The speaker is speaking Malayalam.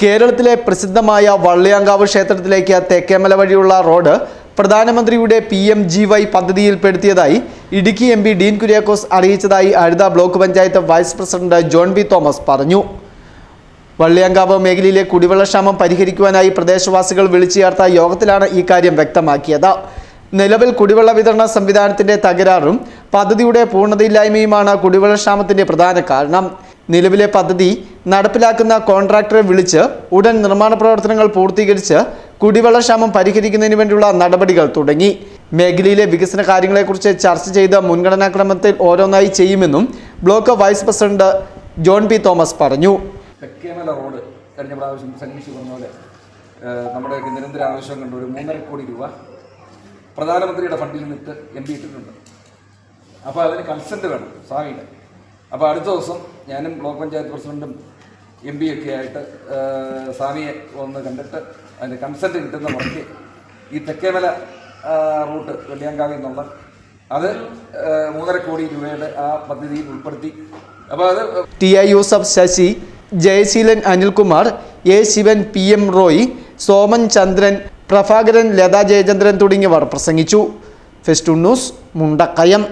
കേരളത്തിലെ പ്രസിദ്ധമായ വള്ളിയാങ്കാവ് ക്ഷേത്രത്തിലേക്ക് തെക്കേമല വഴിയുള്ള റോഡ് പ്രധാനമന്ത്രിയുടെ PMGY പദ്ധതിയിൽപ്പെടുത്തിയതായി ഇടുക്കി MP ഡീൻ കുര്യാക്കോസ് അറിയിച്ചതായി Azhutha block panchayat vice president John B Thomas പറഞ്ഞു. വള്ളിയാങ്കാവ് മേഖലയിലെ കുടിവെള്ളക്ഷാമം പരിഹരിക്കുവാനായി പ്രദേശവാസികൾ വിളിച്ചു ചേർത്ത യോഗത്തിലാണ് ഈ കാര്യം വ്യക്തമാക്കിയത്. നിലവിൽ കുടിവെള്ള വിതരണ സംവിധാനത്തിന്റെ തകരാറും പദ്ധതിയുടെ പൂർണ്ണതയില്ലായ്മയുമാണ് കുടിവെള്ളക്ഷാമത്തിന്റെ പ്രധാന കാരണം. നിലവിലെ പദ്ധതി നടപ്പിലാക്കുന്ന കോൺട്രാക്ടറെ വിളിച്ച് ഉടൻ നിർമ്മാണ പ്രവർത്തനങ്ങൾ പൂർത്തീകരിച്ച് കുടിവെള്ളക്ഷാമം പരിഹരിക്കുന്നതിന് വേണ്ടിയുള്ള നടപടികൾ തുടങ്ങി. മേഖലയിലെ വികസന കാര്യങ്ങളെക്കുറിച്ച് ചർച്ച ചെയ്ത് മുൻഗണനാക്രമത്തിൽ ഓരോന്നായി ചെയ്യുമെന്നും block vice president John P Thomas പറഞ്ഞു. തെക്കേമല റോഡ് കഴിഞ്ഞ പ്രാവശ്യം സന്വേഷിച്ച് പറഞ്ഞ പോലെ നമ്മുടെ നിരന്തര ആവശ്യം കണ്ട ഒരു 3.5 കോടി രൂപ പ്രധാനമന്ത്രിയുടെ ഫണ്ടിൽ നിന്നിട്ട് MP ഇട്ടിട്ടുണ്ട്. അപ്പോൾ അതിന് കൺസെൻറ്റ് വേണം സ്വാമിയുടെ. അപ്പോൾ അടുത്ത ദിവസം ഞാനും ബ്ലോക്ക് പഞ്ചായത്ത് പ്രസിഡന്റും MP ഒക്കെ ആയിട്ട് സ്വാമിയെ ഒന്ന് കണ്ടിട്ട് അതിൻ്റെ കൺസെൻറ്റ് കിട്ടുന്ന മുറയ്ക്ക് ഈ തെക്കേമല റൂട്ട് വെള്ളിയാങ്കാവിൽ നിന്നുള്ള അത് 3.5 കോടി രൂപയുടെ ആ പദ്ധതിയിൽ ഉൾപ്പെടുത്തി. അപ്പോൾ അത് TI Yusuf, Sasi, Jayaseelan, Anilkumar, A Shivan, PM Roy, Soman ചന്ദ്രൻ, പ്രഭാകരൻ, ലത ജയചന്ദ്രൻ തുടങ്ങിയവർ പ്രസംഗിച്ചു. Festoon news, Mundakayam.